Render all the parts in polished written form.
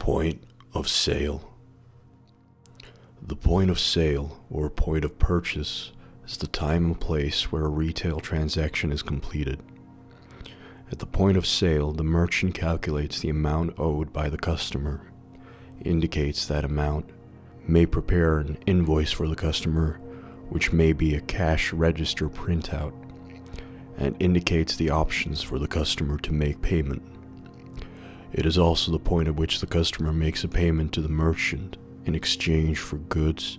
Point of sale. The point of sale, or point of purchase, is the time and place where a retail transaction is completed. At the point of sale, the merchant calculates the amount owed by the customer, indicates that amount, may prepare an invoice for the customer, which may be a cash register printout, and indicates the options for the customer to make payment. It is also the point at which the customer makes a payment to the merchant in exchange for goods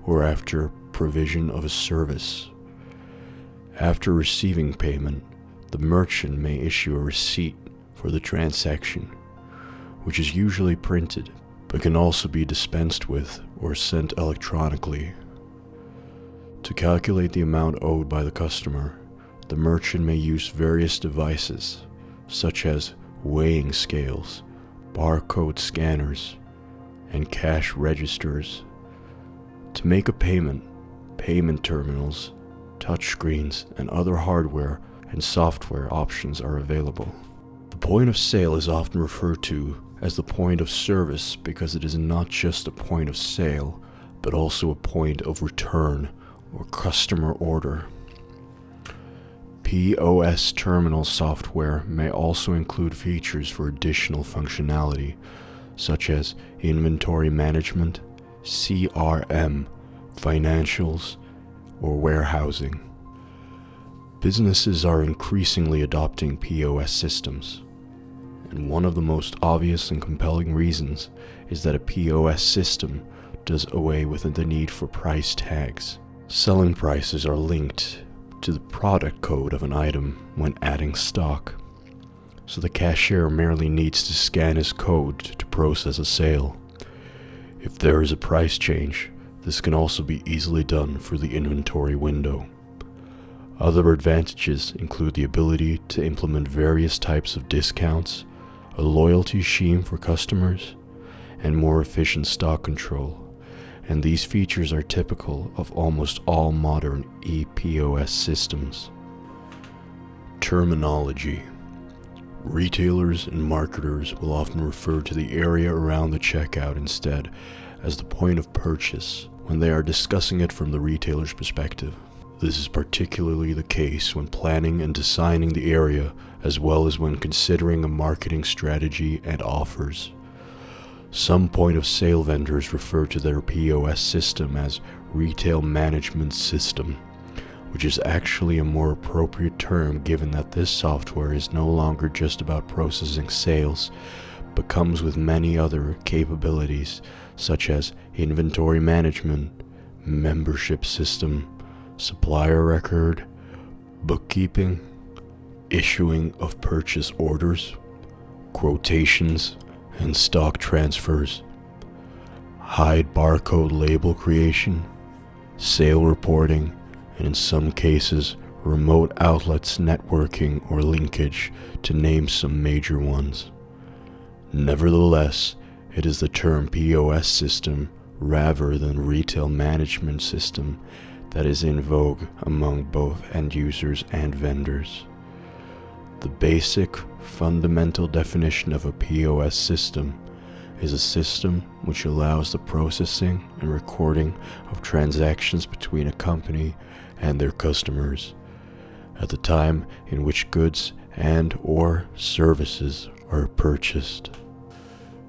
or after provision of a service. After receiving payment, the merchant may issue a receipt for the transaction, which is usually printed but can also be dispensed with or sent electronically. To calculate the amount owed by the customer, the merchant may use various devices such as weighing scales, barcode scanners, and cash registers. To make a payment, payment terminals, touchscreens, and other hardware and software options are available. The point of sale is often referred to as the point of service because it is not just a point of sale, but also a point of return or customer order. POS terminal software may also include features for additional functionality, such as inventory management, CRM, financials, or warehousing. Businesses are increasingly adopting POS systems, and one of the most obvious and compelling reasons is that a POS system does away with the need for price tags. Selling prices are linked to the product code of an item when adding stock, so the cashier merely needs to scan his code to process a sale. If there is a price change, this can also be easily done through the inventory window. Other advantages include the ability to implement various types of discounts, a loyalty scheme for customers, and more efficient stock control. And these features are typical of almost all modern e-POS systems. Terminology. Retailers and marketers will often refer to the area around the checkout instead as the point of purchase when they are discussing it from the retailer's perspective. This is particularly the case when planning and designing the area, as well as when considering a marketing strategy and offers. Some point-of-sale vendors refer to their POS system as Retail Management System, which is actually a more appropriate term given that this software is no longer just about processing sales, but comes with many other capabilities such as inventory management, membership system, supplier record, bookkeeping, issuing of purchase orders, quotations, and stock transfers, hide barcode label creation, sale reporting, and in some cases, remote outlets networking or linkage, to name some major ones. Nevertheless, it is the term POS system rather than retail management system that is in vogue among both end users and vendors. The basic, fundamental definition of a POS system is a system which allows the processing and recording of transactions between a company and their customers at the time in which goods and/or services are purchased.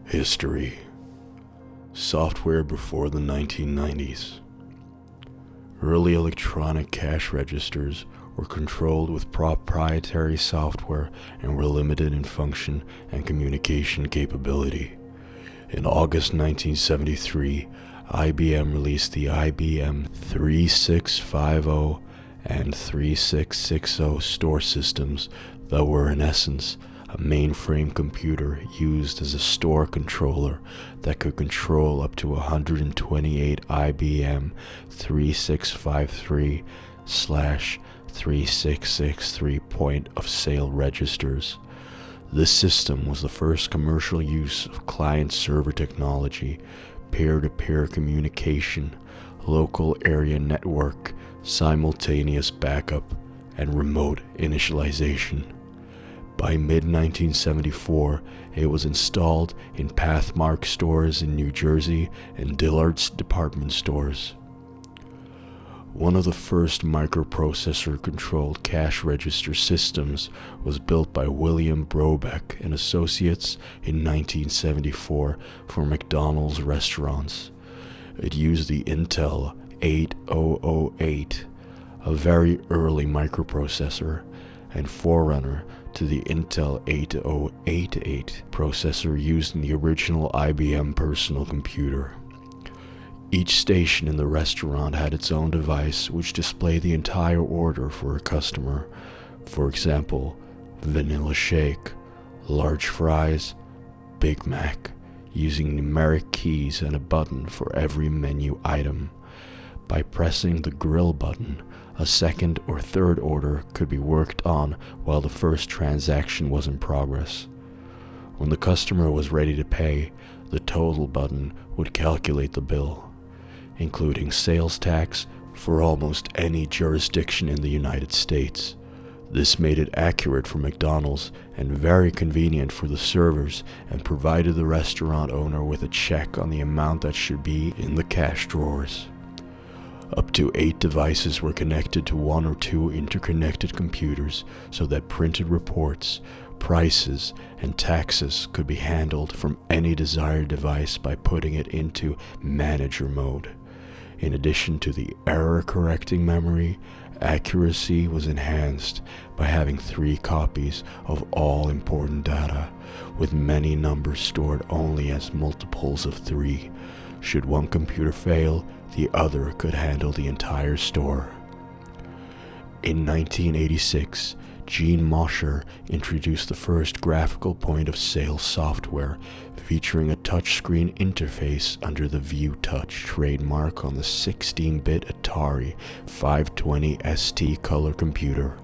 History. Software before the 1990s. Early electronic cash registers were controlled with proprietary software and were limited in function and communication capability. In August 1973, IBM released the IBM 3650 and 3660 store systems that were in essence a mainframe computer used as a store controller that could control up to 128 IBM 3653/3663 point-of-sale registers. This system was the first commercial use of client-server technology, peer-to-peer communication, local area network, simultaneous backup, and remote initialization. By mid-1974, it was installed in Pathmark stores in New Jersey and Dillard's department stores. One of the first microprocessor-controlled cash register systems was built by William Brobeck and Associates in 1974 for McDonald's restaurants. It used the Intel 8008, a very early microprocessor and forerunner to the Intel 8088 processor used in the original IBM personal computer. Each station in the restaurant had its own device which displayed the entire order for a customer. For example, vanilla shake, large fries, Big Mac, using numeric keys and a button for every menu item. By pressing the grill button, a second or third order could be worked on while the first transaction was in progress. When the customer was ready to pay, the total button would calculate the bill, including sales tax for almost any jurisdiction in the United States. This made it accurate for McDonald's and very convenient for the servers, and provided the restaurant owner with a check on the amount that should be in the cash drawers. Up to 8 devices were connected to 1 or 2 interconnected computers so that printed reports, prices, and taxes could be handled from any desired device by putting it into manager mode. In addition to the error-correcting memory, accuracy was enhanced by having 3 copies of all important data, with many numbers stored only as multiples of 3. Should one computer fail, the other could handle the entire store. In 1986, Gene Mosher introduced the first graphical point-of-sale software featuring a touchscreen interface under the View Touch trademark on the 16-bit Atari 520 ST color computer.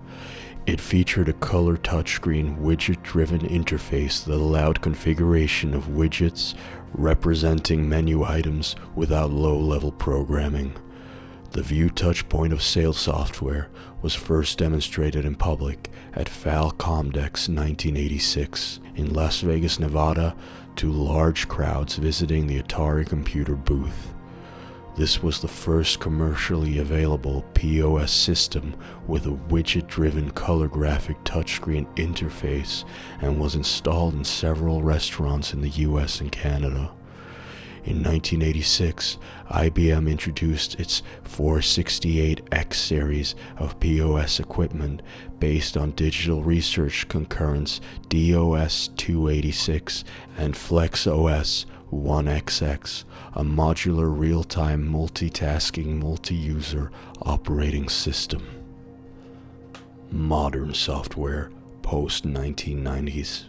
It featured a color touchscreen widget-driven interface that allowed configuration of widgets representing menu items without low-level programming. The View Touch point-of-sale software was first demonstrated in public at FAL Comdex 1986 in Las Vegas, Nevada, to large crowds visiting the Atari computer booth. This was the first commercially available POS system with a widget-driven color graphic touchscreen interface, and was installed in several restaurants in the US and Canada. In 1986, IBM introduced its 468X series of POS equipment based on Digital Research Concurrence DOS 286 and FlexOS 1XX, a modular real-time multitasking multi-user operating system. Modern software post-1990s.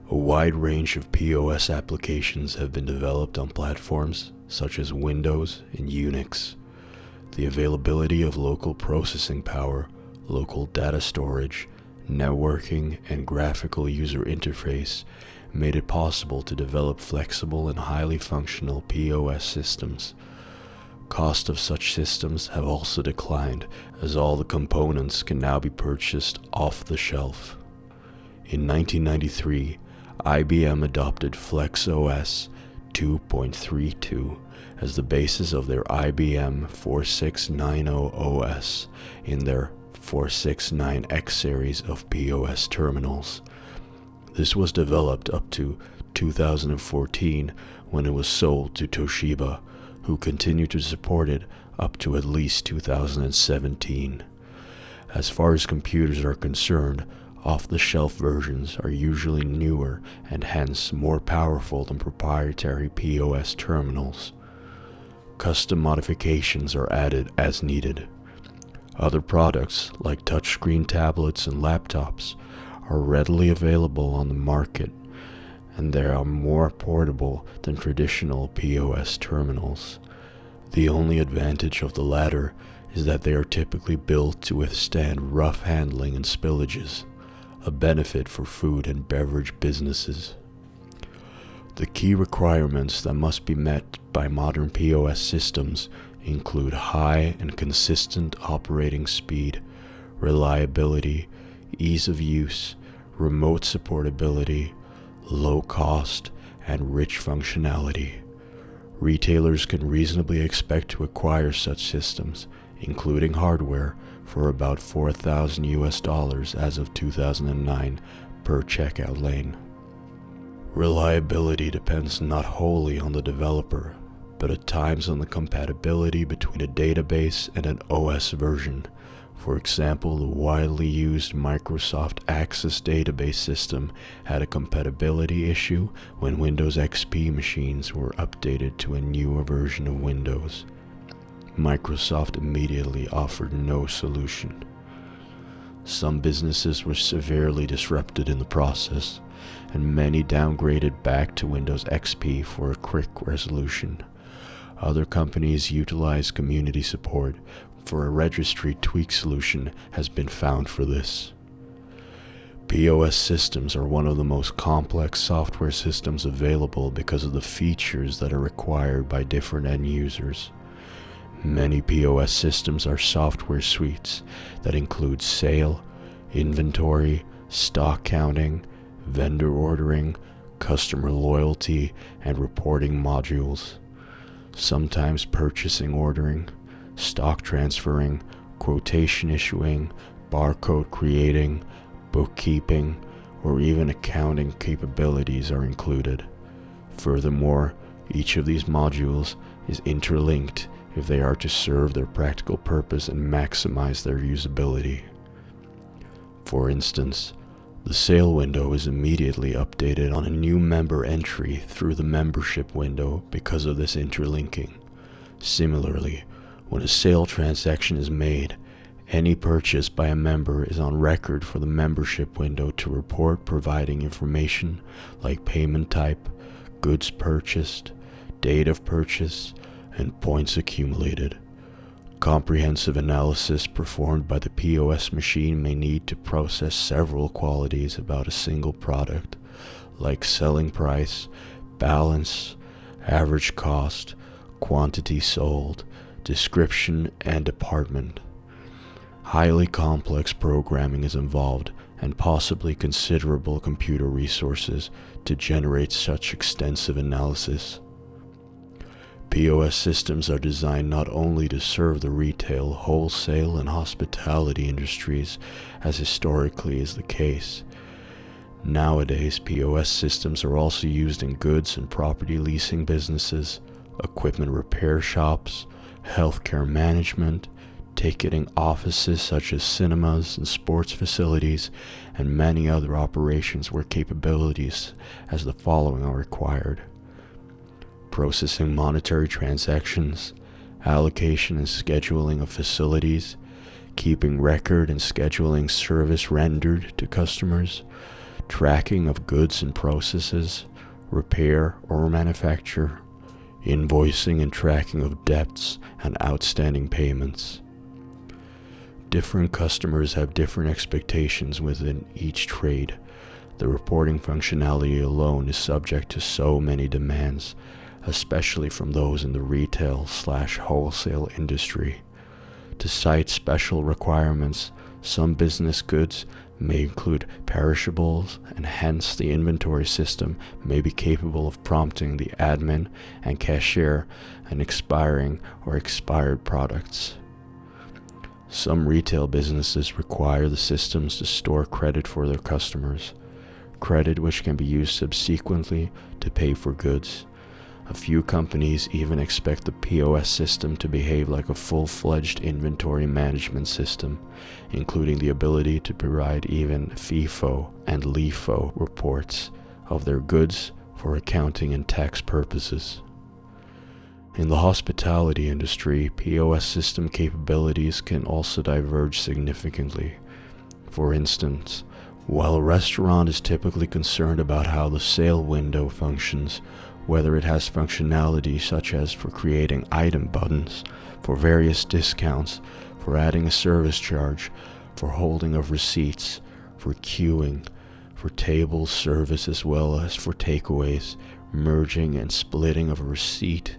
A wide range of POS applications have been developed on platforms such as Windows and Unix. The availability of local processing power, local data storage, networking, and graphical user interface made it possible to develop flexible and highly functional POS systems. Cost of such systems have also declined, as all the components can now be purchased off the shelf. In 1993, IBM adopted FlexOS 2.32 as the basis of their IBM 4690 OS in their 469X series of POS terminals. This was developed up to 2014, when it was sold to Toshiba, who continued to support it up to at least 2017. As far as computers are concerned, off-the-shelf versions are usually newer and hence more powerful than proprietary POS terminals. Custom modifications are added as needed. Other products, like touchscreen tablets and laptops, are readily available on the market, and they are more portable than traditional POS terminals. The only advantage of the latter is that they are typically built to withstand rough handling and spillages, a benefit for food and beverage businesses. The key requirements that must be met by modern POS systems include high and consistent operating speed, reliability, ease of use, remote supportability, low cost, and rich functionality. Retailers can reasonably expect to acquire such systems, including hardware, for about $4,000 as of 2009 per checkout lane. Reliability depends not wholly on the developer, but at times on the compatibility between a database and an OS version. For example, the widely used Microsoft Access database system had a compatibility issue when Windows XP machines were updated to a newer version of Windows. Microsoft immediately offered no solution. Some businesses were severely disrupted in the process, and many downgraded back to Windows XP for a quick resolution. Other companies utilize community support, for a registry tweak solution has been found for this. POS systems are one of the most complex software systems available because of the features that are required by different end users. Many POS systems are software suites that include sale, inventory, stock counting, vendor ordering, customer loyalty, and reporting modules. Sometimes purchasing ordering, stock transferring, quotation issuing, barcode creating, bookkeeping, or even accounting capabilities are included. Furthermore, each of these modules is interlinked if they are to serve their practical purpose and maximize their usability. For instance, the sale window is immediately updated on a new member entry through the membership window because of this interlinking. Similarly, when a sale transaction is made, any purchase by a member is on record for the membership window to report, providing information like payment type, goods purchased, date of purchase, and points accumulated. Comprehensive analysis performed by the POS machine may need to process several qualities about a single product, like selling price, balance, average cost, quantity sold, description, and department. Highly complex programming is involved, and possibly considerable computer resources to generate such extensive analysis. POS systems are designed not only to serve the retail, wholesale, and hospitality industries, as historically is the case. Nowadays, POS systems are also used in goods and property leasing businesses, equipment repair shops, healthcare management, ticketing offices such as cinemas and sports facilities, and many other operations where capabilities as the following are required: processing monetary transactions, allocation and scheduling of facilities, keeping record and scheduling service rendered to customers, tracking of goods and processes, repair or manufacture, invoicing and tracking of debts and outstanding payments. Different customers have different expectations within each trade. The reporting functionality alone is subject to so many demands, especially from those in the retail/wholesale industry. To cite special requirements, some business goods may include perishables, and hence the inventory system may be capable of prompting the admin and cashier and expiring or expired products. Some retail businesses require the systems to store credit for their customers, credit which can be used subsequently to pay for goods. A few companies even expect the POS system to behave like a full-fledged inventory management system, including the ability to provide even FIFO and LIFO reports of their goods for accounting and tax purposes. In the hospitality industry, POS system capabilities can also diverge significantly. For instance, while a restaurant is typically concerned about how the sale window functions, whether it has functionality such as for creating item buttons, for various discounts, for adding a service charge, for holding of receipts, for queuing, for table service as well as for takeaways, merging and splitting of a receipt,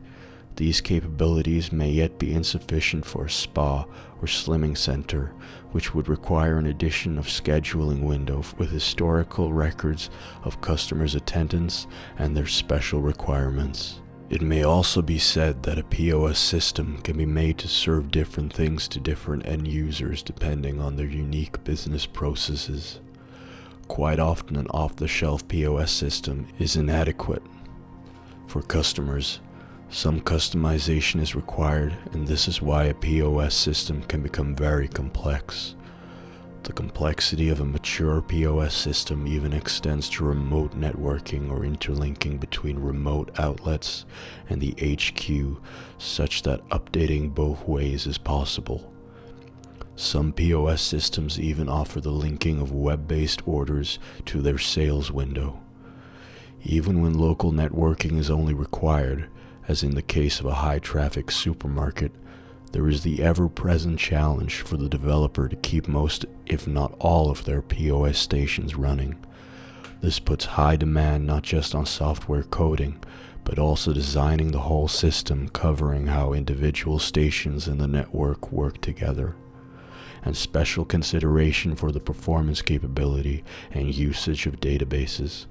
These capabilities may yet be insufficient for a spa or slimming center, which would require an addition of scheduling window with historical records of customers' attendance and their special requirements. It may also be said that a POS system can be made to serve different things to different end users depending on their unique business processes. Quite often an off-the-shelf POS system is inadequate. For customers, some customization is required, and this is why a POS system can become very complex. The complexity of a mature POS system even extends to remote networking or interlinking between remote outlets and the HQ, such that updating both ways is possible. Some POS systems even offer the linking of web-based orders to their sales window. Even when local networking is only required, as in the case of a high-traffic supermarket, there is the ever-present challenge for the developer to keep most, if not all, of their POS stations running. This puts high demand not just on software coding, but also designing the whole system covering how individual stations in the network work together, and special consideration for the performance capability and usage of databases.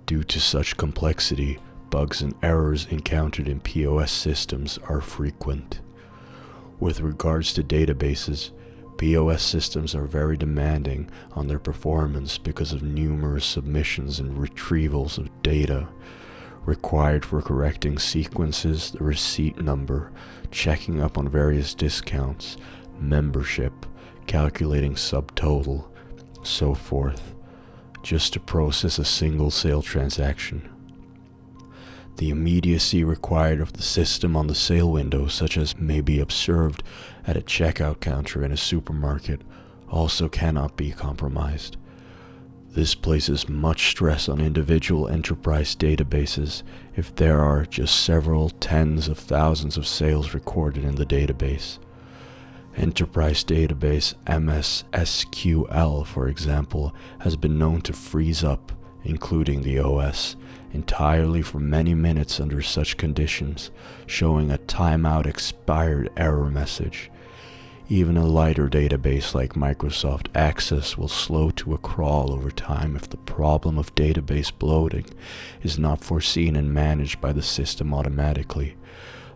Due to such complexity, bugs and errors encountered in POS systems are frequent. With regards to databases, POS systems are very demanding on their performance because of numerous submissions and retrievals of data required for correcting sequences, the receipt number, checking up on various discounts, membership, calculating subtotal, so forth, just to process a single sale transaction. The immediacy required of the system on the sale window, such as may be observed at a checkout counter in a supermarket, also cannot be compromised. This places much stress on individual enterprise databases if there are just several tens of thousands of sales recorded in the database. Enterprise database MS-SQL, for example, has been known to freeze up, including the OS, entirely for many minutes under such conditions, showing a timeout expired error message. Even a lighter database like Microsoft Access will slow to a crawl over time if the problem of database bloating is not foreseen and managed by the system automatically.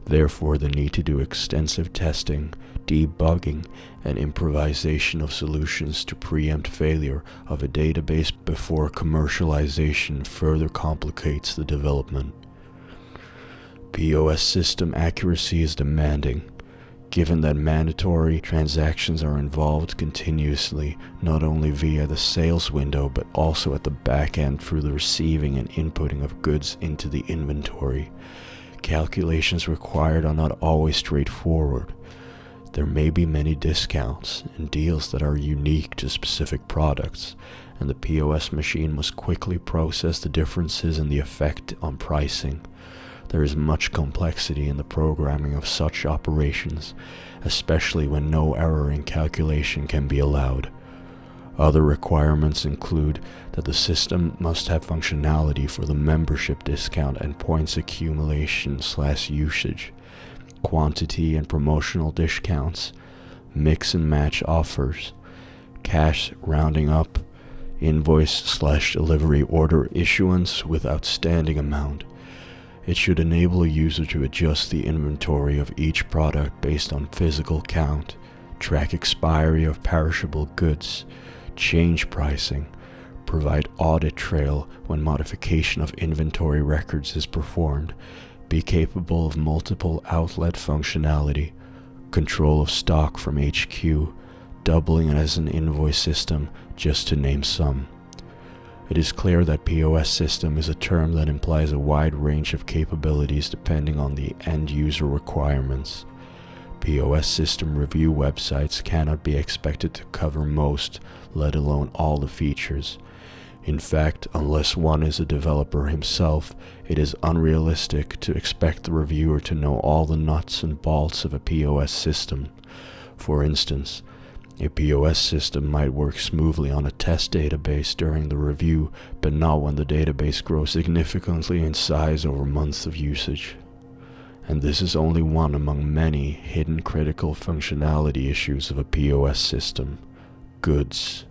Therefore, the need to do extensive testing, debugging, and improvisation of solutions to preempt failure of a database before commercialization further complicates the development. POS system accuracy is demanding, given that mandatory transactions are involved continuously, not only via the sales window but also at the back end through the receiving and inputting of goods into the inventory. Calculations required are not always straightforward. There may be many discounts and deals that are unique to specific products, and the POS machine must quickly process the differences and the effect on pricing. There is much complexity in the programming of such operations, especially when no error in calculation can be allowed. Other requirements include that the system must have functionality for the membership discount and points accumulation/usage, quantity and promotional discounts, mix and match offers, cash rounding up, invoice/delivery order issuance with outstanding amount. It should enable a user to adjust the inventory of each product based on physical count, track expiry of perishable goods, change pricing, provide audit trail when modification of inventory records is performed, be capable of multiple outlet functionality, control of stock from HQ, doubling as an invoice system, just to name some. It is clear that POS system is a term that implies a wide range of capabilities depending on the end user requirements. POS system review websites cannot be expected to cover most, let alone all the features. In fact, unless one is a developer himself, it is unrealistic to expect the reviewer to know all the nuts and bolts of a POS system. For instance, a POS system might work smoothly on a test database during the review, but not when the database grows significantly in size over months of usage. and this is only one among many hidden critical functionality issues of a POS system: goods.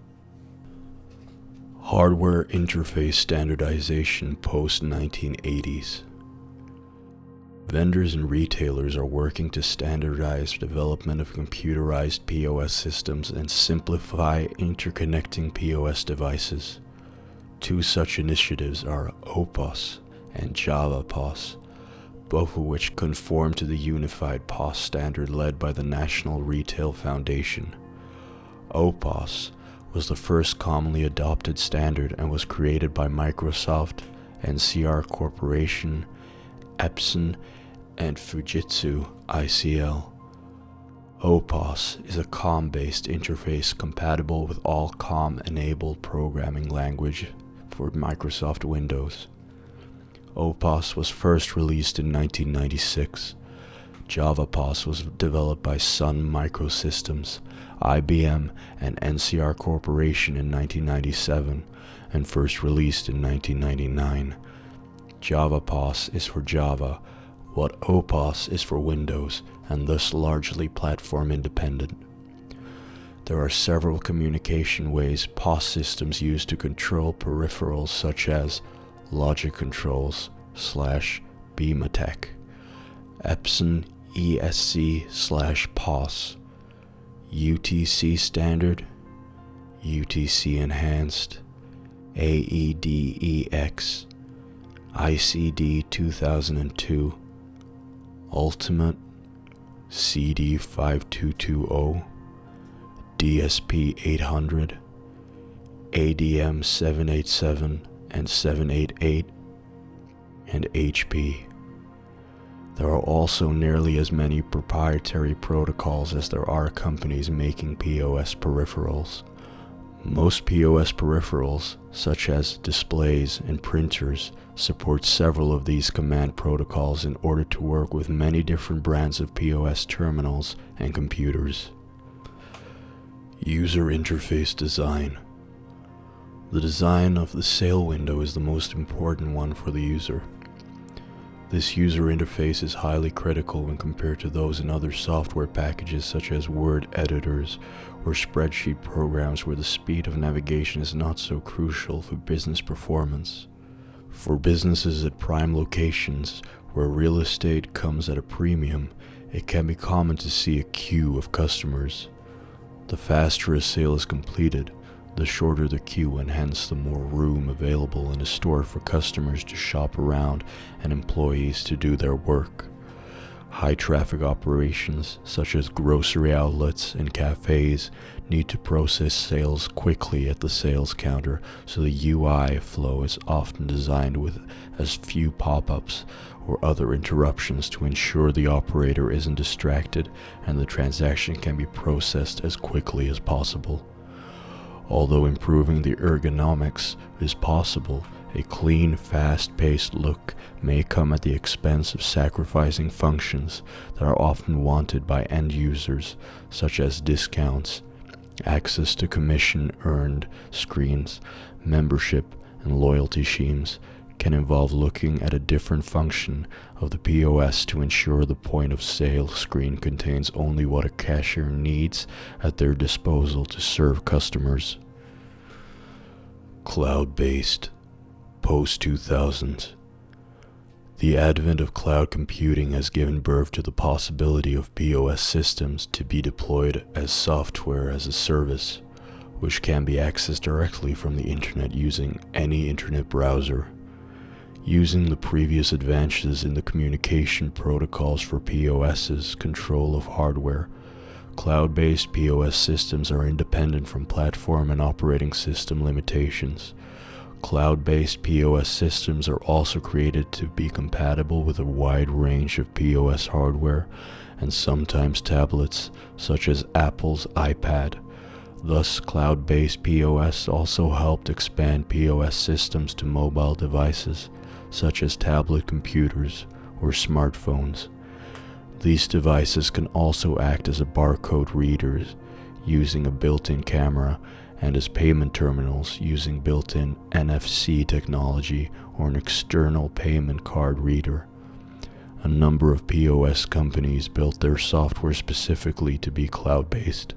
Hardware interface standardization post-1980s. Vendors and retailers are working to standardize development of computerized POS systems and simplify interconnecting POS devices. Two such initiatives are OPOS and Java POS, both of which conform to the unified POS standard led by the National Retail Foundation. OPOS was the first commonly adopted standard and was created by Microsoft, NCR Corporation, Epson, and Fujitsu ICL. OPOS is a COM-based interface compatible with all COM-enabled programming language for Microsoft Windows. OPOS was first released in 1996. Java POS was developed by Sun Microsystems, IBM, and NCR Corporation in 1997 and first released in 1999. Java POS is for Java, what OPOS is for Windows, and thus largely platform independent. There are several communication ways POS systems use to control peripherals such as logic controls / beam attack, Epson ESC/POS, UTC standard, UTC enhanced, AEDEX, ICD 2002, Ultimate, CD 5220, DSP 800, ADM 787 and 788, and HP. There are also nearly as many proprietary protocols as there are companies making POS peripherals. Most POS peripherals, such as displays and printers, support several of these command protocols in order to work with many different brands of POS terminals and computers. User interface design. The design of the sale window is the most important one for the user. This user interface is highly critical when compared to those in other software packages such as Word editors or spreadsheet programs where the speed of navigation is not so crucial for business performance. For businesses at prime locations where real estate comes at a premium, it can be common to see a queue of customers. The faster a sale is completed, the shorter the queue and hence the more room available in a store for customers to shop around and employees to do their work. High traffic operations such as grocery outlets and cafes need to process sales quickly at the sales counter, so the UI flow is often designed with as few pop-ups or other interruptions to ensure the operator isn't distracted and the transaction can be processed as quickly as possible. Although improving the ergonomics is possible, a clean, fast-paced look may come at the expense of sacrificing functions that are often wanted by end users, such as discounts, access to commission-earned screens, membership, and loyalty schemes can involve looking at a different function of the POS to ensure the point-of-sale screen contains only what a cashier needs at their disposal to serve customers. Cloud-based, post-2000s. The advent of cloud computing has given birth to the possibility of POS systems to be deployed as software as a service, which can be accessed directly from the internet using any internet browser. Using the previous advances in the communication protocols for POS's control of hardware, cloud-based POS systems are independent from platform and operating system limitations. Cloud-based POS systems are also created to be compatible with a wide range of POS hardware and sometimes tablets, such as Apple's iPad. Thus, cloud-based POS also helped expand POS systems to mobile devices, such as tablet computers or smartphones. These devices can also act as a barcode readers using a built-in camera and as payment terminals using built-in NFC technology or an external payment card reader. A number of POS companies built their software specifically to be cloud-based.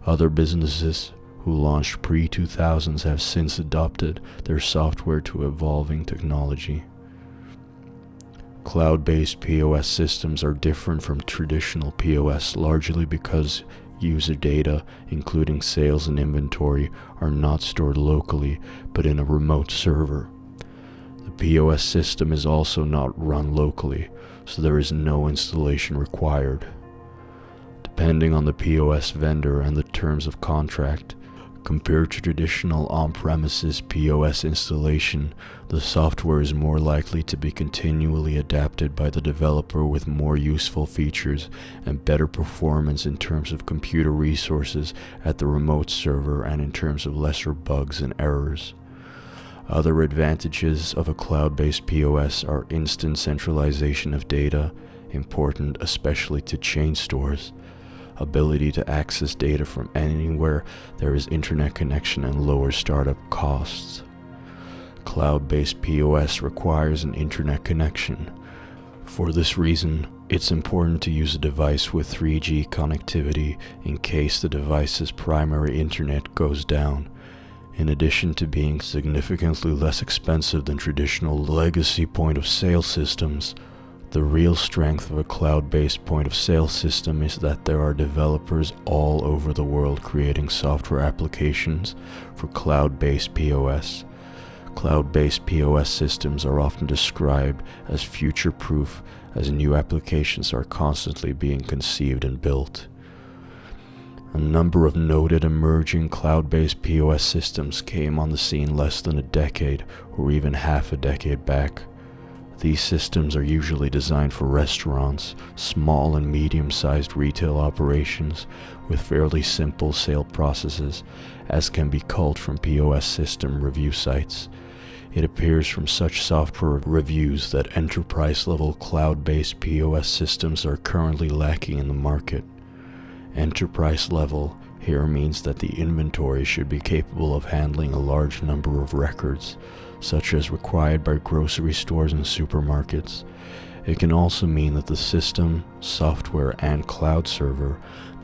Other businesses who launched pre-2000s have since adopted their software to evolving technology. Cloud-based POS systems are different from traditional POS largely because user data, including sales and inventory, are not stored locally but in a remote server. The POS system is also not run locally, so there is no installation required. Depending on the POS vendor and the terms of contract, compared to traditional on-premises POS installation, the software is more likely to be continually adapted by the developer with more useful features and better performance in terms of computer resources at the remote server and in terms of lesser bugs and errors. Other advantages of a cloud-based POS are instant centralization of data, important especially to chain stores, ability to access data from anywhere there is internet connection, and lower startup costs. Cloud-based POS requires an internet connection. For this reason, it's important to use a device with 3G connectivity in case the device's primary internet goes down. In addition to being significantly less expensive than traditional legacy point-of-sale systems, the real strength of a cloud-based point-of-sale system is that there are developers all over the world creating software applications for cloud-based POS. Cloud-based POS systems are often described as future-proof, as new applications are constantly being conceived and built. A number of noted emerging cloud-based POS systems came on the scene less than a decade or even half a decade back. These systems are usually designed for restaurants, small and medium-sized retail operations with fairly simple sale processes, as can be culled from POS system review sites. It appears from such software reviews that enterprise-level cloud-based POS systems are currently lacking in the market. Enterprise level here means that the inventory should be capable of handling a large number of records, such as required by grocery stores and supermarkets. It can also mean that the system, software, and cloud server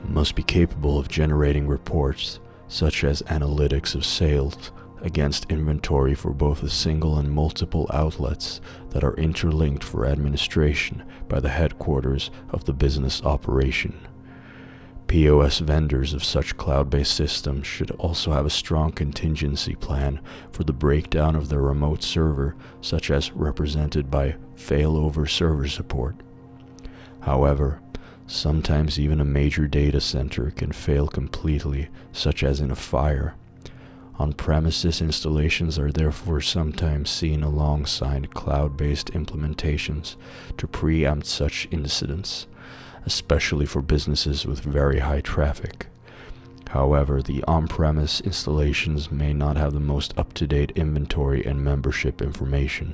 must be capable of generating reports, such as analytics of sales, against inventory for both a single and multiple outlets that are interlinked for administration by the headquarters of the business operation. POS vendors of such cloud-based systems should also have a strong contingency plan for the breakdown of their remote server, such as represented by failover server support. However, sometimes even a major data center can fail completely, such as in a fire. On-premises installations are therefore sometimes seen alongside cloud-based implementations to preempt such incidents, especially for businesses with very high traffic. However, the on-premise installations may not have the most up-to-date inventory and membership information.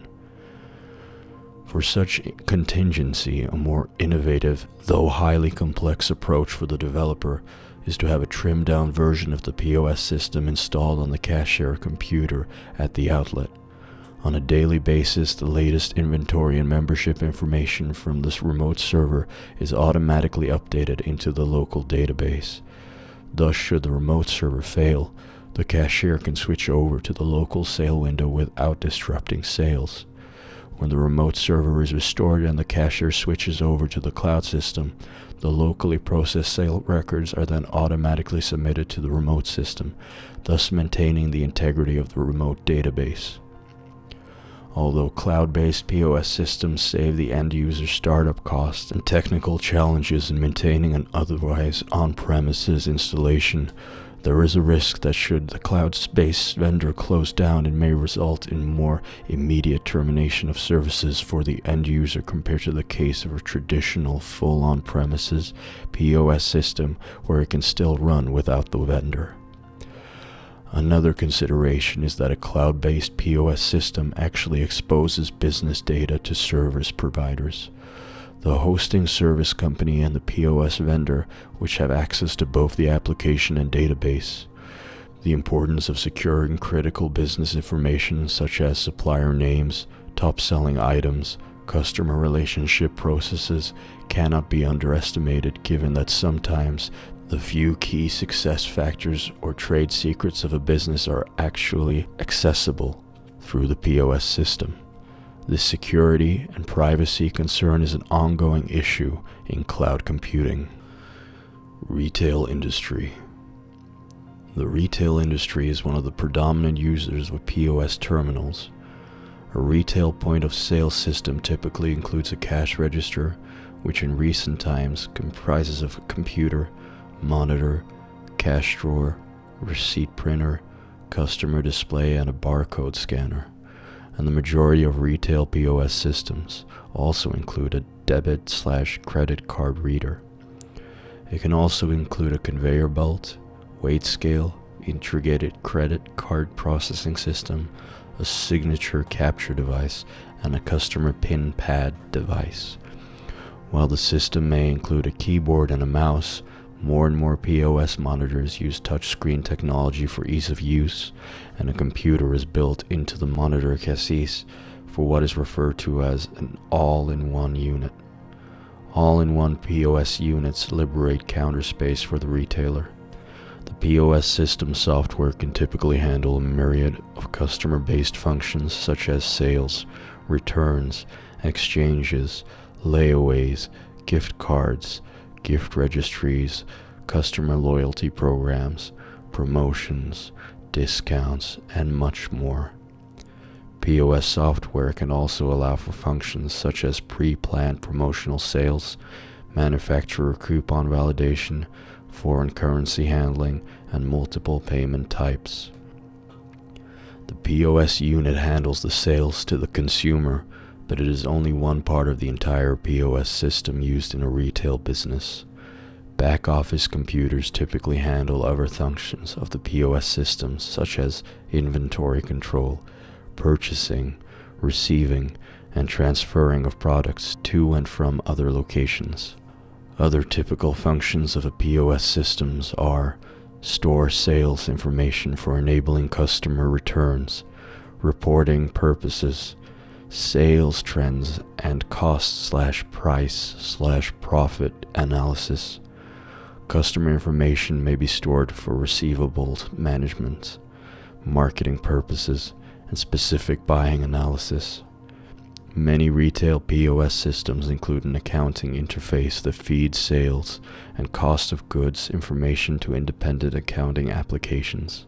For such contingency, a more innovative, though highly complex approach for the developer is to have a trimmed-down version of the POS system installed on the cashier computer at the outlet. On a daily basis, the latest inventory and membership information from this remote server is automatically updated into the local database. Thus, should the remote server fail, the cashier can switch over to the local sale window without disrupting sales. When the remote server is restored and the cashier switches over to the cloud system, the locally processed sale records are then automatically submitted to the remote system, thus maintaining the integrity of the remote database. Although cloud-based POS systems save the end-user startup costs and technical challenges in maintaining an otherwise on-premises installation, there is a risk that should the cloud-based vendor close down, it may result in more immediate termination of services for the end-user compared to the case of a traditional full on-premises POS system where it can still run without the vendor. Another consideration is that a cloud-based POS system actually exposes business data to service providers. The hosting service company and the POS vendor, which have access to both the application and database. The importance of securing critical business information such as supplier names, top-selling items, Customer relationship processes cannot be underestimated, given that sometimes the few key success factors or trade secrets of a business are actually accessible through the POS system. This security and privacy concern is an ongoing issue in cloud computing. Retail industry. The retail industry is one of the predominant users of POS terminals. A retail point-of-sale system typically includes a cash register, which in recent times comprises of a computer, monitor, cash drawer, receipt printer, customer display, and a barcode scanner. And the majority of retail POS systems also include a debit/credit card reader. It can also include a conveyor belt, weight scale, integrated credit card processing system, a signature capture device, and a customer PIN pad device. While the system may include a keyboard and a mouse, more and more POS monitors use touchscreen technology for ease of use, and a computer is built into the monitor chassis for what is referred to as an all-in-one unit. All-in-one POS units liberate counter space for the retailer. The POS system software can typically handle a myriad of customer-based functions such as sales, returns, exchanges, layaways, gift cards, gift registries, customer loyalty programs, promotions, discounts, and much more. POS software can also allow for functions such as pre-planned promotional sales, manufacturer coupon validation, foreign currency handling, and multiple payment types. The POS unit handles the sales to the consumer, but it is only one part of the entire POS system used in a retail business. Back-office computers typically handle other functions of the POS systems, such as inventory control, purchasing, receiving, and transferring of products to and from other locations. Other typical functions of a POS systems are store sales information for enabling customer returns, reporting purposes, sales trends, and cost/price/profit analysis. Customer information may be stored for receivables management, marketing purposes, and specific buying analysis. Many retail POS systems include an accounting interface that feeds sales and cost of goods information to independent accounting applications.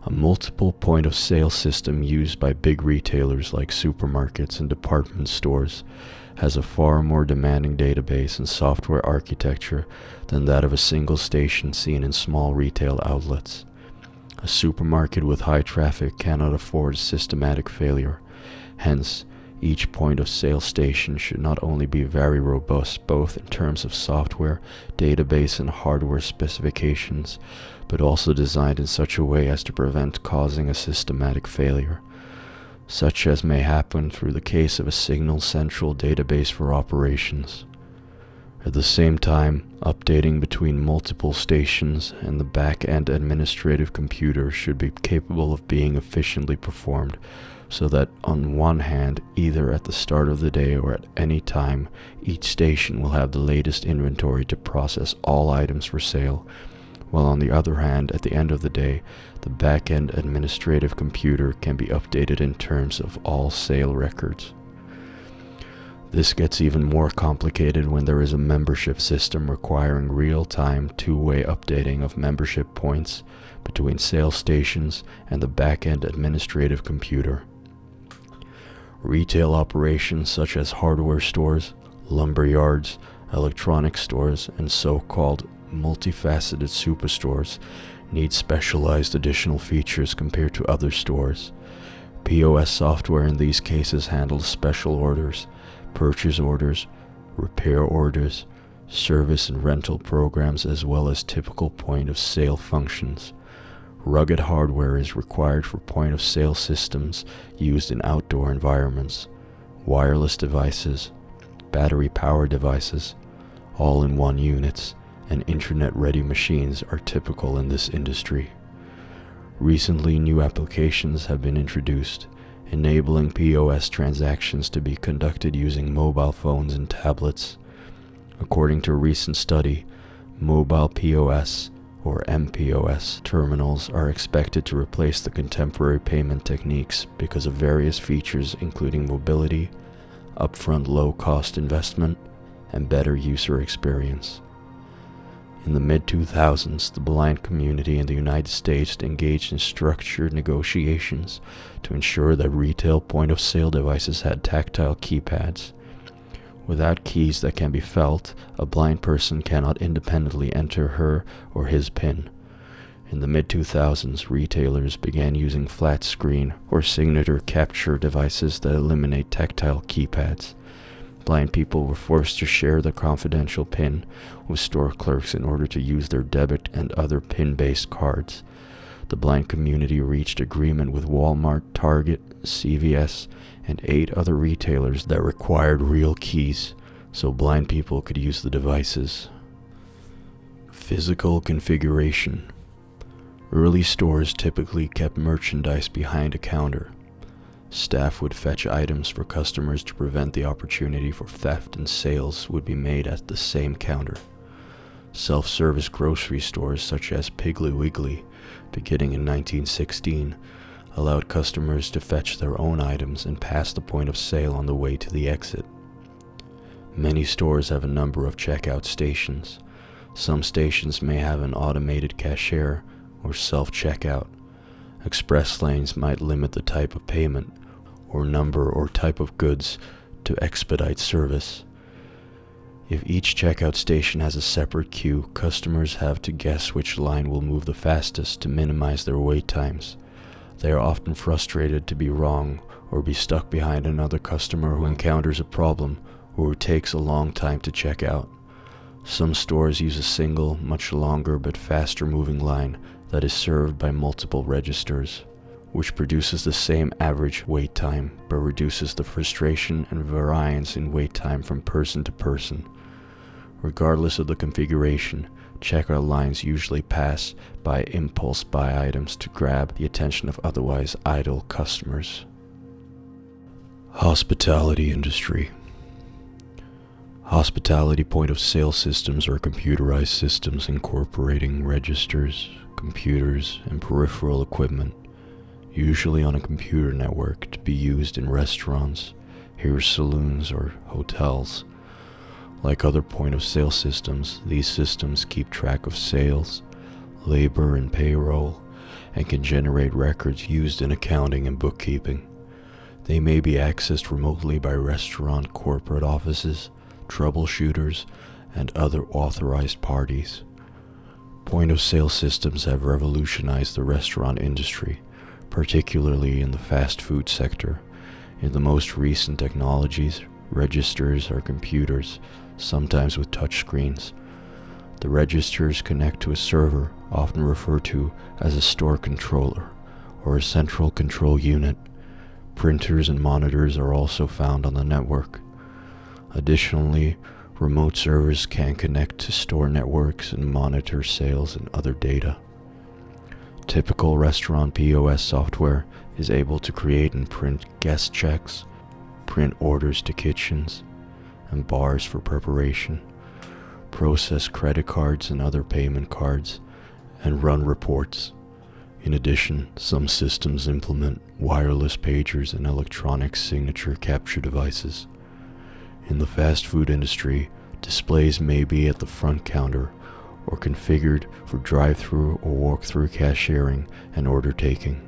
A multiple point-of-sale system used by big retailers like supermarkets and department stores has a far more demanding database and software architecture than that of a single station seen in small retail outlets. A supermarket with high traffic cannot afford systematic failure. Hence, each point-of-sale station should not only be very robust both in terms of software, database, and hardware specifications, but also designed in such a way as to prevent causing a systematic failure, such as may happen through the case of a single central database for operations. At the same time, updating between multiple stations and the back-end administrative computer should be capable of being efficiently performed, so that on one hand, either at the start of the day or at any time, each station will have the latest inventory to process all items for sale, while on the other hand, at the end of the day, the back-end administrative computer can be updated in terms of all sale records. This gets even more complicated when there is a membership system requiring real-time two-way updating of membership points between sales stations and the back-end administrative computer. Retail operations such as hardware stores, lumber yards, electronics stores, and so-called multifaceted superstores need specialized additional features compared to other stores. POS software in these cases handles special orders, purchase orders, repair orders, service and rental programs, as well as typical point-of-sale functions. Rugged hardware is required for point-of-sale systems used in outdoor environments. Wireless devices, battery power devices, all-in-one units, and internet-ready machines are typical in this industry. Recently, new applications have been introduced, enabling POS transactions to be conducted using mobile phones and tablets. According to a recent study, mobile POS, or MPOS, terminals are expected to replace the contemporary payment techniques because of various features including mobility, upfront low-cost investment, and better user experience. In the mid-2000s, the blind community in the United States engaged in structured negotiations to ensure that retail point-of-sale devices had tactile keypads. Without keys that can be felt, a blind person cannot independently enter her or his PIN. In the mid-2000s, retailers began using flat-screen or signature capture devices that eliminate tactile keypads. Blind people were forced to share their confidential PIN with store clerks in order to use their debit and other PIN-based cards. The blind community reached agreement with Walmart, Target, CVS, and 8 other retailers that required real keys so blind people could use the devices. Physical configuration. Early stores typically kept merchandise behind a counter. Staff would fetch items for customers to prevent the opportunity for theft, and sales would be made at the same counter. Self-service grocery stores such as Piggly Wiggly, beginning in 1916, allowed customers to fetch their own items and pass the point of sale on the way to the exit. Many stores have a number of checkout stations. Some stations may have an automated cashier or self-checkout. Express lanes might limit the type of payment or number or type of goods to expedite service. If each checkout station has a separate queue, customers have to guess which line will move the fastest to minimize their wait times. They are often frustrated to be wrong or be stuck behind another customer who encounters a problem or who takes a long time to check out. Some stores use a single, much longer but faster moving line that is served by multiple registers, which produces the same average wait time but reduces the frustration and variance in wait time from person to person. Regardless of the configuration, checkout lines usually pass by impulse buy items to grab the attention of otherwise idle customers. Hospitality industry. Hospitality point-of-sale systems are computerized systems incorporating registers, computers, and peripheral equipment, usually on a computer network, to be used in restaurants, hair saloons, or hotels. Like other point-of-sale systems, these systems keep track of sales, labor, and payroll, and can generate records used in accounting and bookkeeping. They may be accessed remotely by restaurant corporate offices, troubleshooters, and other authorized parties. Point-of-sale systems have revolutionized the restaurant industry, particularly in the fast food sector. In the most recent technologies, registers are computers, sometimes with touchscreens. The registers connect to a server, often referred to as a store controller or a central control unit. Printers and monitors are also found on the network. Additionally, remote servers can connect to store networks and monitor sales and other data. Typical restaurant POS software is able to create and print guest checks, print orders to kitchens and bars for preparation, process credit cards and other payment cards, and run reports. In addition, some systems implement wireless pagers and electronic signature capture devices. In the fast food industry, displays may be at the front counter or configured for drive-through or walk-through cashiering and order taking.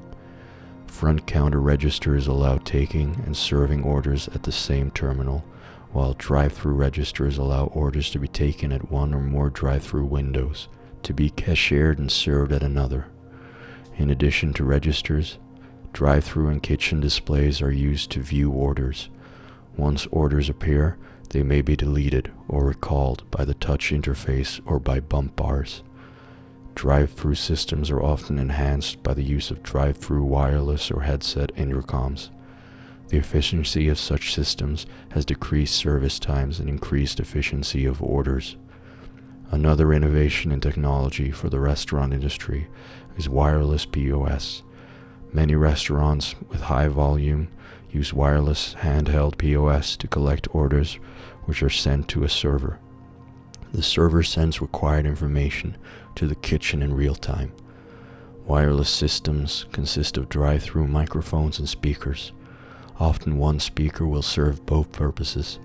Front counter registers allow taking and serving orders at the same terminal, while drive-through registers allow orders to be taken at one or more drive-through windows, to be cashiered and served at another. In addition to registers, drive-through and kitchen displays are used to view orders. Once orders appear, they may be deleted or recalled by the touch interface or by bump bars. Drive-through systems are often enhanced by the use of drive-through wireless or headset intercoms. The efficiency of such systems has decreased service times and increased efficiency of orders. Another innovation in technology for the restaurant industry is wireless POS. Many restaurants with high volume use wireless handheld POS to collect orders which are sent to a server. The server sends required information to the kitchen in real time. Wireless systems consist of drive-through microphones and speakers. Often one speaker will serve both purposes,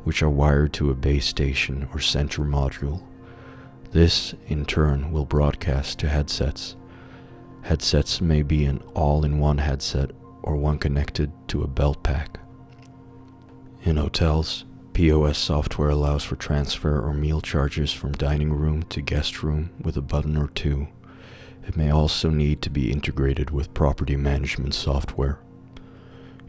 which are wired to a base station or center module. This, in turn, will broadcast to headsets. Headsets may be an all-in-one headset or one connected to a belt pack. In hotels, POS software allows for transfer or meal charges from dining room to guest room with a button or two. It may also need to be integrated with property management software.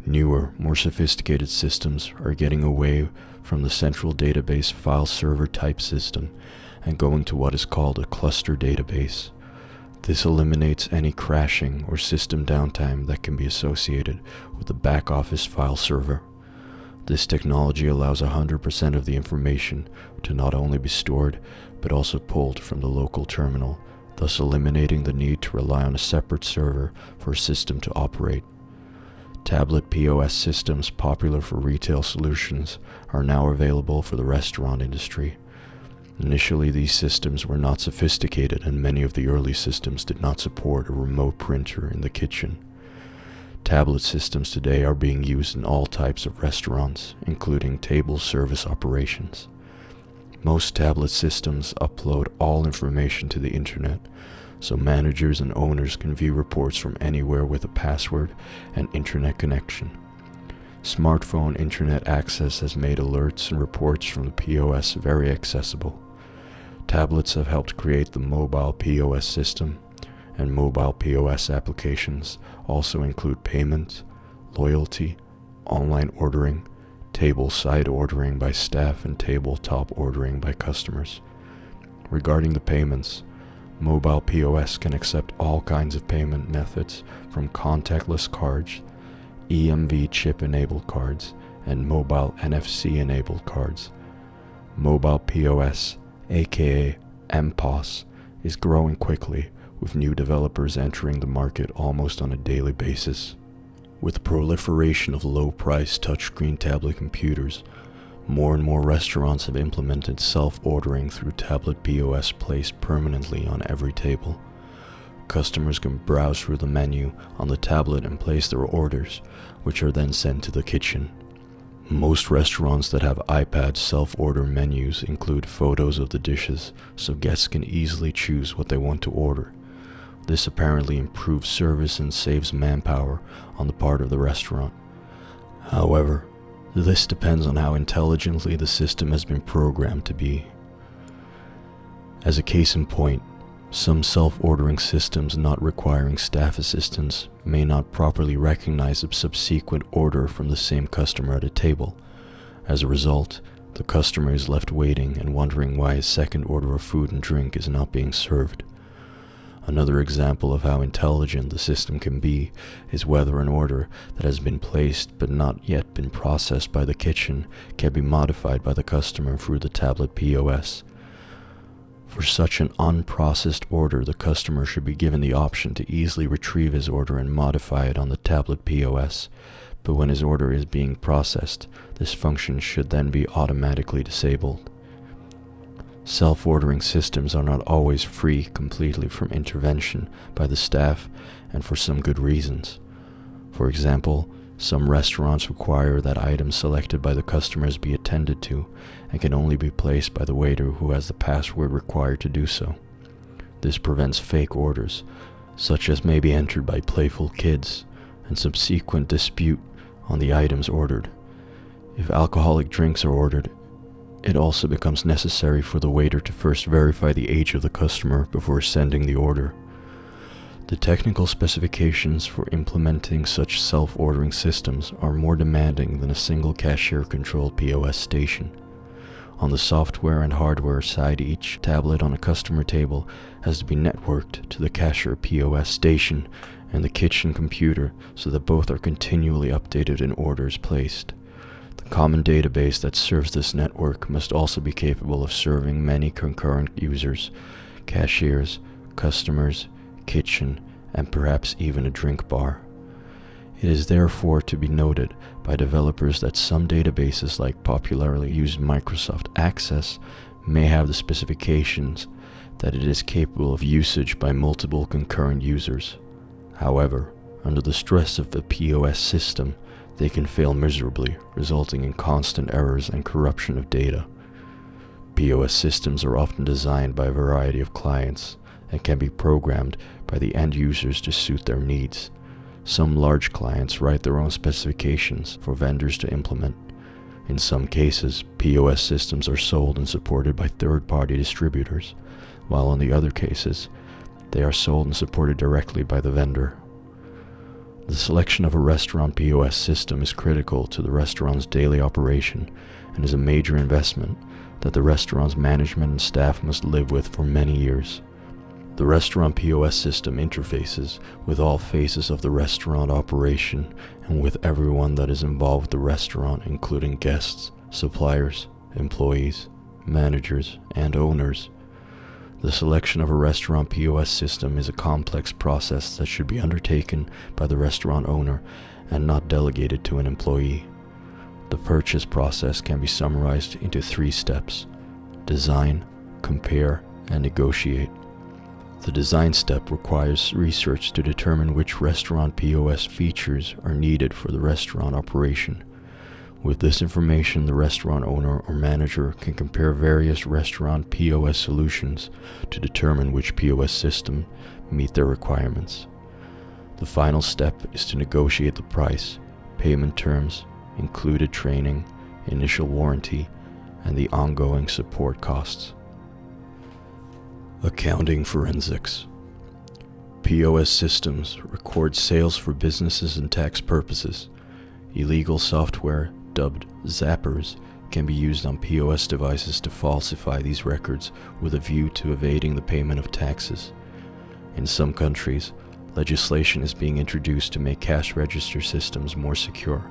Newer, more sophisticated systems are getting away from the central database file server type system and going to what is called a cluster database. This eliminates any crashing or system downtime that can be associated with the back office file server. This technology allows 100% of the information to not only be stored, but also pulled from the local terminal, thus eliminating the need to rely on a separate server for a system to operate. Tablet POS systems popular for retail solutions are now available for the restaurant industry. Initially, these systems were not sophisticated, and many of the early systems did not support a remote printer in the kitchen. Tablet systems today are being used in all types of restaurants, including table service operations. Most tablet systems upload all information to the internet, so managers and owners can view reports from anywhere with a password and internet connection. Smartphone internet access has made alerts and reports from the POS very accessible. Tablets have helped create the mobile POS system, and mobile POS applications also include payment, loyalty, online ordering, table-side ordering by staff, and tabletop ordering by customers. Regarding the payments, mobile POS can accept all kinds of payment methods from contactless cards, EMV chip-enabled cards, and mobile NFC-enabled cards. Mobile POS, aka MPOS, is growing quickly, with new developers entering the market almost on a daily basis. With the proliferation of low-priced touchscreen tablet computers, more and more restaurants have implemented self-ordering through tablet POS placed permanently on every table. Customers can browse through the menu on the tablet and place their orders, which are then sent to the kitchen. Most restaurants that have iPad self-order menus include photos of the dishes, so guests can easily choose what they want to order. This apparently improves service and saves manpower on the part of the restaurant. However, this depends on how intelligently the system has been programmed to be. As a case in point, some self-ordering systems not requiring staff assistance may not properly recognize a subsequent order from the same customer at a table. As a result, the customer is left waiting and wondering why his second order of food and drink is not being served. Another example of how intelligent the system can be is whether an order that has been placed but not yet been processed by the kitchen can be modified by the customer through the tablet POS. For such an unprocessed order, the customer should be given the option to easily retrieve his order and modify it on the tablet POS, but when his order is being processed, this function should then be automatically disabled. Self-ordering systems are not always free completely from intervention by the staff, and for some good reasons. For example, some restaurants require that items selected by the customers be attended to and can only be placed by the waiter who has the password required to do so. This prevents fake orders, such as may be entered by playful kids, and subsequent dispute on the items ordered. If alcoholic drinks are ordered, it also becomes necessary for the waiter to first verify the age of the customer before sending the order. The technical specifications for implementing such self-ordering systems are more demanding than a single cashier-controlled POS station. On the software and hardware side, each tablet on a customer table has to be networked to the cashier POS station and the kitchen computer so that both are continually updated in orders placed. The common database that serves this network must also be capable of serving many concurrent users, cashiers, customers, kitchen, and perhaps even a drink bar. It is therefore to be noted by developers that some databases like popularly used Microsoft Access may have the specifications that it is capable of usage by multiple concurrent users. However, under the stress of the POS system, they can fail miserably, resulting in constant errors and corruption of data. POS systems are often designed by a variety of clients and can be programmed by the end users to suit their needs. Some large clients write their own specifications for vendors to implement. In some cases, POS systems are sold and supported by third-party distributors, while in the other cases, they are sold and supported directly by the vendor. The selection of a restaurant POS system is critical to the restaurant's daily operation and is a major investment that the restaurant's management and staff must live with for many years. The restaurant POS system interfaces with all phases of the restaurant operation and with everyone that is involved with the restaurant, including guests, suppliers, employees, managers, and owners. The selection of a restaurant POS system is a complex process that should be undertaken by the restaurant owner and not delegated to an employee. The purchase process can be summarized into 3 steps: design, compare, and negotiate. The design step requires research to determine which restaurant POS features are needed for the restaurant operation. With this information, the restaurant owner or manager can compare various restaurant POS solutions to determine which POS system meet their requirements. The final step is to negotiate the price, payment terms, included training, initial warranty, and the ongoing support costs. Accounting forensics. POS systems record sales for businesses and tax purposes. Illegal software, dubbed zappers, can be used on POS devices to falsify these records with a view to evading the payment of taxes. In some countries, legislation is being introduced to make cash register systems more secure.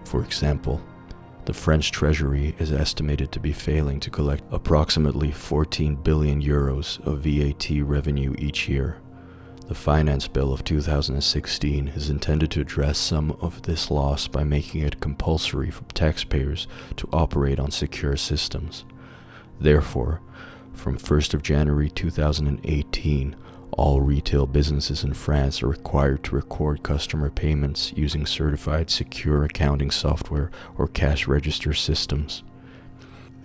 For example, the French Treasury is estimated to be failing to collect approximately 14 billion euros of VAT revenue each year. The Finance Bill of 2016 is intended to address some of this loss by making it compulsory for taxpayers to operate on secure systems. Therefore, from 1st of January 2018, all retail businesses in France are required to record customer payments using certified secure accounting software or cash register systems.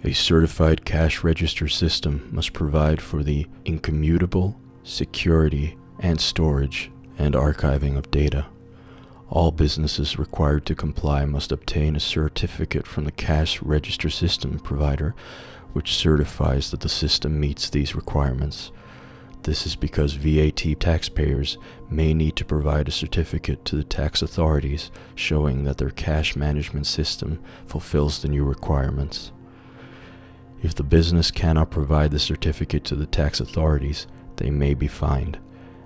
A certified cash register system must provide for the incommutable security and storage and archiving of data. All businesses required to comply must obtain a certificate from the cash register system provider which certifies that the system meets these requirements. This is because VAT taxpayers may need to provide a certificate to the tax authorities showing that their cash management system fulfills the new requirements. If the business cannot provide the certificate to the tax authorities, they may be fined.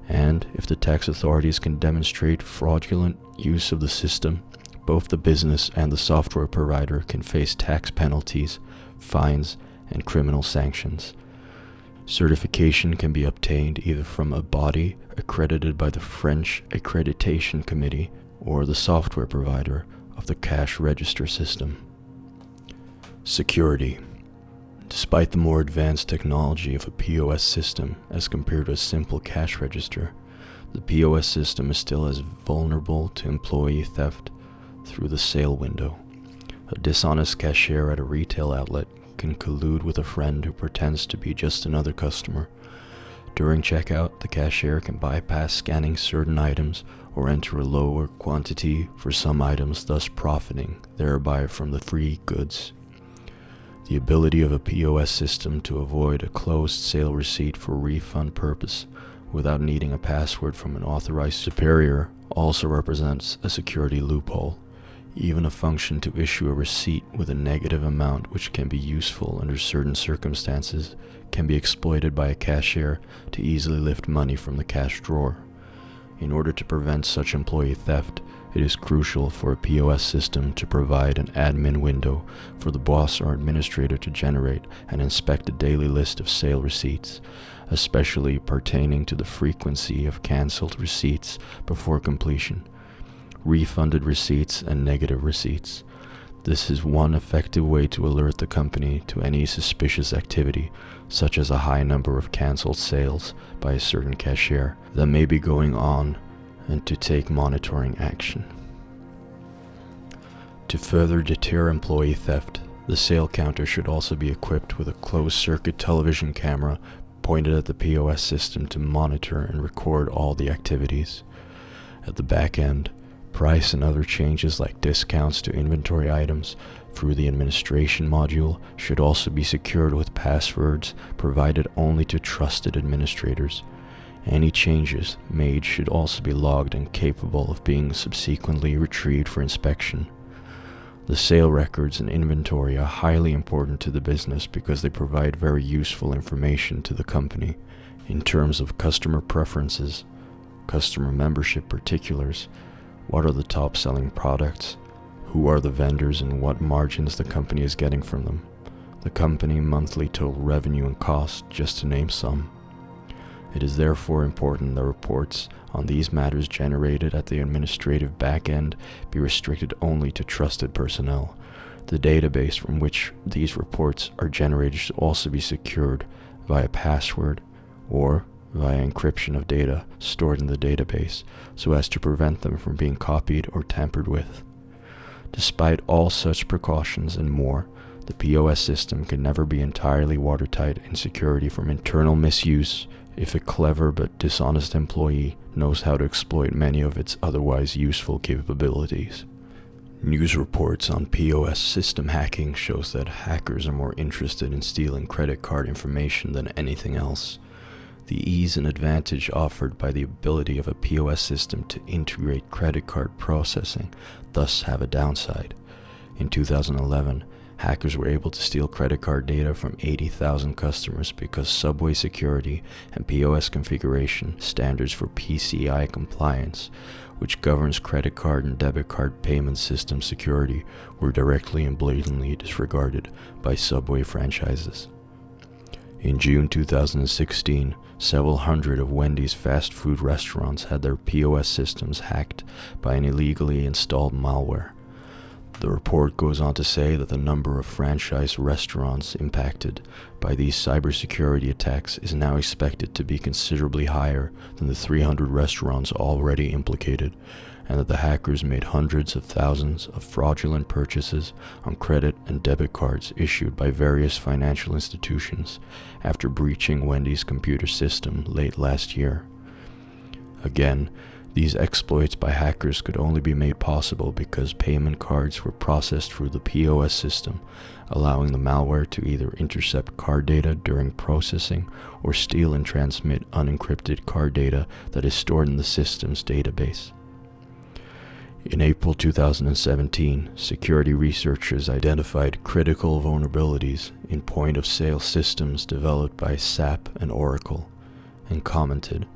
And if the tax authorities can demonstrate fraudulent use of the system, both the business and the software provider can face tax penalties, fines, and criminal sanctions. Certification can be obtained either from a body accredited by the French Accreditation Committee or the software provider of the cash register system. Security. Despite the more advanced technology of a POS system as compared to a simple cash register, the POS system is still as vulnerable to employee theft through the sale window. A dishonest cashier at a retail outlet can collude with a friend who pretends to be just another customer. During checkout, the cashier can bypass scanning certain items or enter a lower quantity for some items, thus profiting thereby from the free goods. The ability of a POS system to avoid a closed sale receipt for refund purpose without needing a password from an authorized superior also represents a security loophole. Even a function to issue a receipt with a negative amount, which can be useful under certain circumstances, can be exploited by a cashier to easily lift money from the cash drawer. In order to prevent such employee theft, it is crucial for a POS system to provide an admin window for the boss or administrator to generate and inspect a daily list of sale receipts, especially pertaining to the frequency of cancelled receipts before completion. refunded receipts, and negative receipts. This is one effective way to alert the company to any suspicious activity, such as a high number of cancelled sales by a certain cashier that may be going on, and to take monitoring action. To further deter employee theft, the sale counter should also be equipped with a closed-circuit television camera pointed at the POS system to monitor and record all the activities. At the back end, price and other changes like discounts to inventory items through the administration module should also be secured with passwords provided only to trusted administrators. Any changes made should also be logged and capable of being subsequently retrieved for inspection. The sale records and inventory are highly important to the business because they provide very useful information to the company in terms of customer preferences, customer membership particulars, what are the top selling products, who are the vendors and what margins the company is getting from them, the company monthly total revenue and cost, just to name some. It is therefore important that reports on these matters generated at the administrative back end be restricted only to trusted personnel. The database from which these reports are generated should also be secured via password or via encryption of data stored in the database so as to prevent them from being copied or tampered with. Despite all such precautions and more, the POS system can never be entirely watertight in security from internal misuse if a clever but dishonest employee knows how to exploit many of its otherwise useful capabilities. News reports on POS system hacking shows that hackers are more interested in stealing credit card information than anything else. The ease and advantage offered by the ability of a POS system to integrate credit card processing thus have a downside. In 2011, hackers were able to steal credit card data from 80,000 customers because Subway security and POS configuration standards for PCI compliance, which governs credit card and debit card payment system security, were directly and blatantly disregarded by Subway franchises. In June 2016, several hundred of Wendy's fast food restaurants had their POS systems hacked by an illegally installed malware. The report goes on to say that the number of franchise restaurants impacted by these cybersecurity attacks is now expected to be considerably higher than the 300 restaurants already implicated, and that the hackers made hundreds of thousands of fraudulent purchases on credit and debit cards issued by various financial institutions after breaching Wendy's computer system late last year. Again, these exploits by hackers could only be made possible because payment cards were processed through the POS system, allowing the malware to either intercept card data during processing or steal and transmit unencrypted card data that is stored in the system's database. In April 2017, security researchers identified critical vulnerabilities in point-of-sale systems developed by SAP and Oracle, and commented,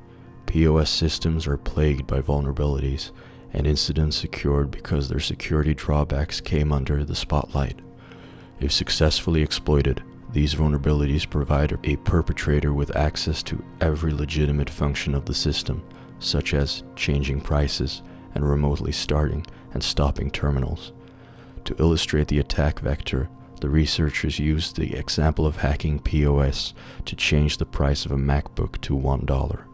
POS systems are plagued by vulnerabilities, and incidents secured because their security drawbacks came under the spotlight. If successfully exploited, these vulnerabilities provide a perpetrator with access to every legitimate function of the system, such as changing prices and remotely starting and stopping terminals. To illustrate the attack vector, the researchers used the example of hacking POS to change the price of a MacBook to $1.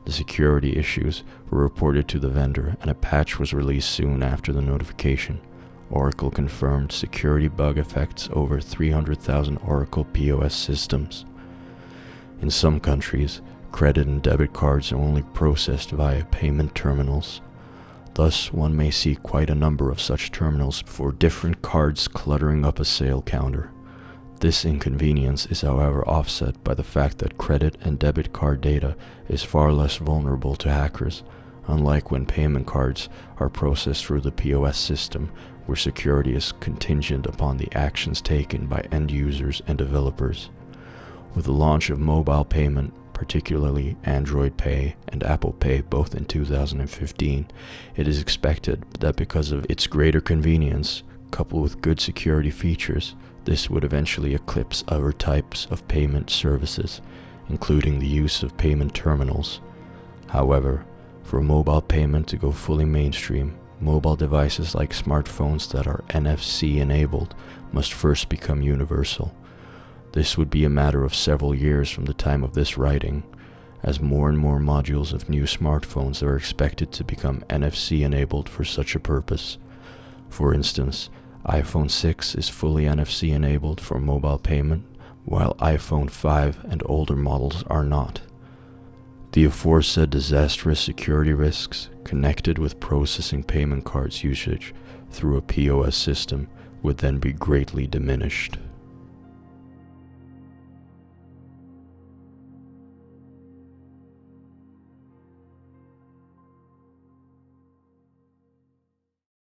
The security issues were reported to the vendor, and a patch was released soon after the notification. Oracle confirmed security bug affects over 300,000 Oracle POS systems. In some countries, credit and debit cards are only processed via payment terminals. Thus, one may see quite a number of such terminals for different cards cluttering up a sale counter. This inconvenience is however offset by the fact that credit and debit card data is far less vulnerable to hackers, unlike when payment cards are processed through the POS system, where security is contingent upon the actions taken by end users and developers. With the launch of mobile payment, particularly Android Pay and Apple Pay both in 2015, it is expected that because of its greater convenience, coupled with good security features, this would eventually eclipse other types of payment services, including the use of payment terminals. However, for mobile payment to go fully mainstream, mobile devices like smartphones that are NFC enabled must first become universal. This would be a matter of several years from the time of this writing, as more and more modules of new smartphones are expected to become NFC enabled for such a purpose. For instance, iPhone 6 is fully NFC enabled for mobile payment, while iPhone 5 and older models are not. The aforesaid disastrous security risks connected with processing payment cards usage through a POS system would then be greatly diminished.